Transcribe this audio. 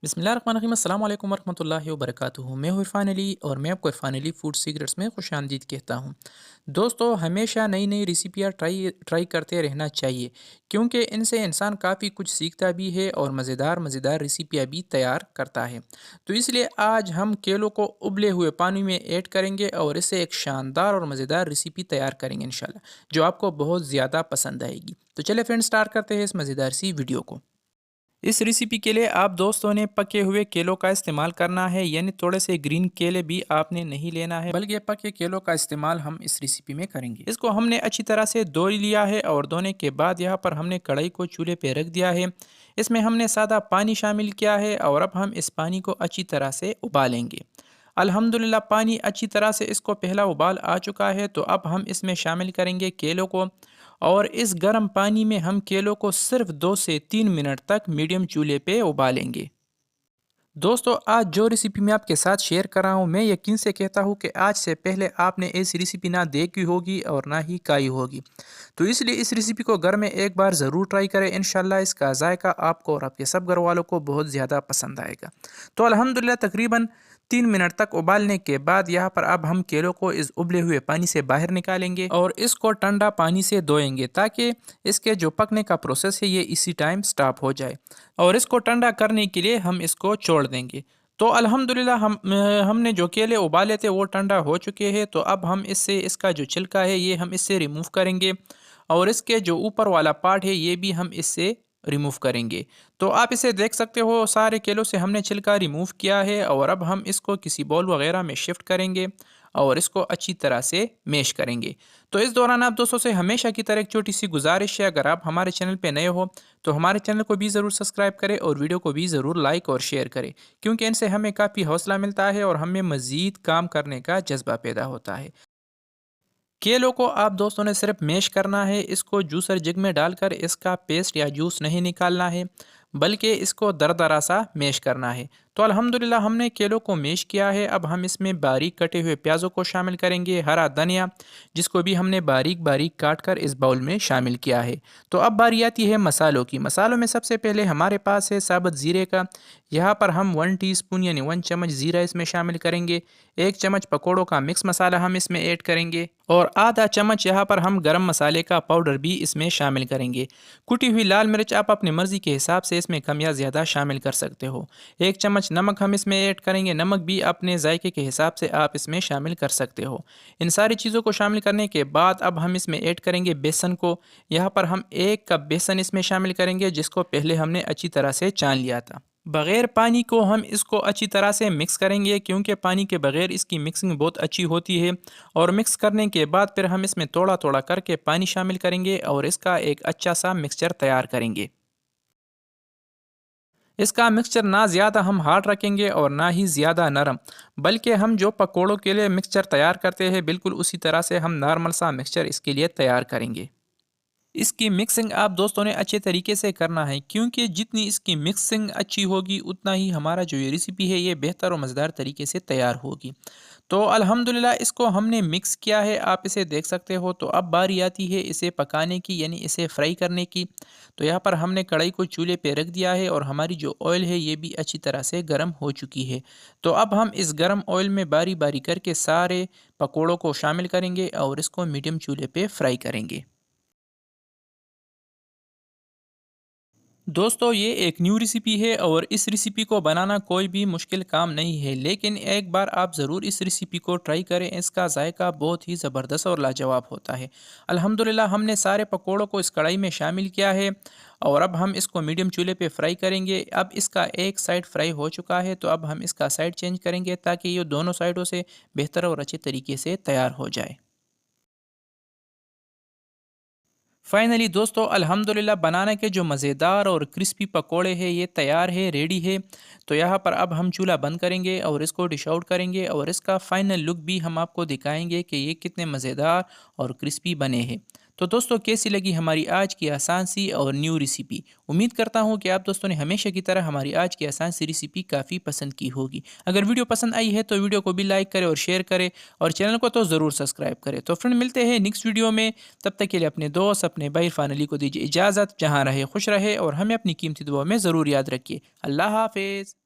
बिस्मिल्लाहिर्रहमानिर्रहीम अस्सलाम वालेकुम वरहमतुल्लाहि वबरकातुहू। मैं हूँ इरफ़ान अली और मैं आपको इरफ़ान अली फूड सीक्रेट्स में खुशामदीद कहता हूँ। दोस्तों, हमेशा नई नई रेसिपियाँ ट्राई ट्राई करते रहना चाहिए, क्योंकि इनसे इंसान काफ़ी कुछ सीखता भी है और मज़ेदार मज़ेदार रेसिपियाँ भी तैयार करता है। तो इसलिए आज हम केलों को उबले हुए पानी में ऐड करेंगे और इससे एक शानदार और मज़ेदार रेसिपी तैयार करेंगे इंशाल्लाह, जो आपको बहुत ज़्यादा पसंद आएगी। तो चलिए फ्रेंड्स, स्टार्ट करते हैं इस मज़ेदार सी वीडियो को। इस रेसिपी के लिए आप दोस्तों ने पके हुए केलों का इस्तेमाल करना है, यानी थोड़े से ग्रीन केले भी आपने नहीं लेना है, बल्कि पके केलों का इस्तेमाल हम इस रेसिपी में करेंगे। इसको हमने अच्छी तरह से धो लिया है और धोने के बाद यहाँ पर हमने कढ़ाई को चूल्हे पे रख दिया है। इसमें हमने सादा पानी शामिल किया है और अब हम इस पानी को अच्छी तरह से उबालेंगे। अल्हम्दुलिल्लाह पानी अच्छी तरह से इसको पहला उबाल आ चुका है, तो अब हम इसमें शामिल करेंगे केलों को और इस गर्म पानी में हम केलों को सिर्फ 2 से 3 मिनट तक मीडियम चूल्हे पे उबालेंगे। दोस्तों, आज जो रेसिपी मैं आपके साथ शेयर कर रहा हूँ, मैं यकीन से कहता हूँ कि आज से पहले आपने ऐसी रेसिपी ना देखी होगी और ना ही खाई होगी। तो इसलिए इस रेसिपी को घर में एक बार ज़रूर ट्राई करें। इंशाल्लाह इसका जायका आपको और आपके सब घर वालों को बहुत ज़्यादा पसंद आएगा। तो अल्हम्दुलिल्लाह तकरीबन 3 मिनट तक उबालने के बाद यहाँ पर अब हम केलों को इस उबले हुए पानी से बाहर निकालेंगे और इसको ठंडा पानी से धोएंगे, ताकि इसके जो पकने का प्रोसेस है ये इसी टाइम स्टॉप हो जाए। और इसको ठंडा करने के लिए हम इसको छोड़ देंगे। तो अल्हम्दुलिल्लाह हमने जो केले उबाले थे वो ठंडा हो चुके हैं। तो अब हम इससे इसका जो छिलका है ये हम इससे रिमूव करेंगे और इसके जो ऊपर वाला पार्ट है ये भी हम इससे रिमूव करेंगे। तो आप इसे देख सकते हो, सारे केलों से हमने छिलका रिमूव किया है और अब हम इसको किसी बाउल वगैरह में शिफ्ट करेंगे और इसको अच्छी तरह से मैश करेंगे। तो इस दौरान आप दोस्तों से हमेशा की तरह एक छोटी सी गुजारिश है, अगर आप हमारे चैनल पे नए हो तो हमारे चैनल को भी ज़रूर सब्सक्राइब करें और वीडियो को भी ज़रूर लाइक और शेयर करें, क्योंकि इनसे हमें काफ़ी हौसला मिलता है और हमें मज़ीद काम करने का जज्बा पैदा होता है। केलों को आप दोस्तों ने सिर्फ मैश करना है, इसको जूसर जग में डालकर इसका पेस्ट या जूस नहीं निकालना है, बल्कि इसको दरदरा सा मैश करना है। तो अल्हम्दुलिल्लाह हमने केलों को मैश किया है। अब हम इसमें बारीक कटे हुए प्याज़ों को शामिल करेंगे, हरा धनिया जिसको भी हमने बारीक बारीक काट कर इस बाउल में शामिल किया है। तो अब बारी आती है मसालों की। मसालों में सबसे पहले हमारे पास है साबुत ज़ीरे का। यहाँ पर हम 1 टीस्पून यानी 1 चम्मच ज़ीरा इसमें शामिल करेंगे। 1 चम्मच पकौड़ों का मिक्स मसाला हम इसमें ऐड करेंगे और आधा चम्मच यहाँ पर हम गरम मसाले का पाउडर भी इसमें शामिल करेंगे। कुटी हुई लाल मिर्च आप अपनी मर्ज़ी के हिसाब से इसमें कम या ज़्यादा शामिल कर सकते हो। 1 चम्मच नमक हम इसमें ऐड करेंगे। नमक भी अपने जायके के हिसाब से आप इसमें शामिल कर सकते हो। इन सारी चीज़ों को शामिल करने के बाद अब हम इसमें ऐड करेंगे बेसन को। यहाँ पर हम 1 कप बेसन इसमें शामिल करेंगे, जिसको पहले हमने अच्छी तरह से छान लिया था। बग़ैर पानी को हम इसको अच्छी तरह से मिक्स करेंगे, क्योंकि पानी के बग़ैर इसकी मिक्सिंग बहुत अच्छी होती है। और मिक्स करने के बाद फिर हम इसमें थोड़ा थोड़ा करके पानी शामिल करेंगे और इसका एक अच्छा सा मिक्सचर तैयार करेंगे। इसका मिक्सचर ना ज़्यादा हम हार्ड रखेंगे और ना ही ज़्यादा नरम, बल्कि हम जो पकोड़ों के लिए मिक्सचर तैयार करते हैं बिल्कुल उसी तरह से हम नॉर्मल सा मिक्सचर इसके लिए तैयार करेंगे। इसकी मिक्सिंग आप दोस्तों ने अच्छे तरीके से करना है, क्योंकि जितनी इसकी मिक्सिंग अच्छी होगी उतना ही हमारा जो ये रेसिपी है ये बेहतर और मज़ेदार तरीके से तैयार होगी। तो अल्हम्दुलिल्लाह इसको हमने मिक्स किया है, आप इसे देख सकते हो। तो अब बारी आती है इसे पकाने की, यानी इसे फ्राई करने की। तो यहाँ पर हमने कढ़ाई को चूल्हे पे रख दिया है और हमारी जो ऑयल है ये भी अच्छी तरह से गर्म हो चुकी है। तो अब हम इस गर्म ऑयल में बारी बारी करके सारे पकौड़ों को शामिल करेंगे और इसको मीडियम चूल्हे पे फ्राई करेंगे। दोस्तों, ये एक न्यू रेसिपी है और इस रेसिपी को बनाना कोई भी मुश्किल काम नहीं है, लेकिन एक बार आप ज़रूर इस रेसिपी को ट्राई करें। इसका जायका बहुत ही ज़बरदस्त और लाजवाब होता है। अल्हम्दुलिल्लाह हमने सारे पकोड़ों को इस कढ़ाई में शामिल किया है और अब हम इसको मीडियम चूल्हे पे फ्राई करेंगे। अब इसका एक साइड फ्राई हो चुका है, तो अब हम इसका साइड चेंज करेंगे, ताकि ये दोनों साइडों से बेहतर और अच्छे तरीके से तैयार हो जाए। फाइनली दोस्तों, अल्हम्दुलिल्लाह बनाने के जो मज़ेदार और क्रिस्पी पकोड़े हैं ये तैयार है, रेडी है। तो यहाँ पर अब हम चूल्हा बंद करेंगे और इसको डिश आउट करेंगे और इसका फाइनल लुक भी हम आपको दिखाएंगे कि ये कितने मज़ेदार और क्रिस्पी बने हैं। तो दोस्तों, कैसी लगी हमारी आज की आसान सी और न्यू रेसिपी? उम्मीद करता हूँ कि आप दोस्तों ने हमेशा की तरह हमारी आज की आसान सी रेसिपी काफ़ी पसंद की होगी। अगर वीडियो पसंद आई है तो वीडियो को भी लाइक करें और शेयर करें और चैनल को तो ज़रूर सब्सक्राइब करें। तो फ्रेंड, मिलते हैं नेक्स्ट वीडियो में। तब तक के लिए अपने दोस्त, अपने भाई इरफान अली को दीजिए इजाज़त। जहाँ रहे खुश रहे और हमें अपनी कीमती दुआ में ज़रूर याद रखिए। अल्लाह हाफ़िज़।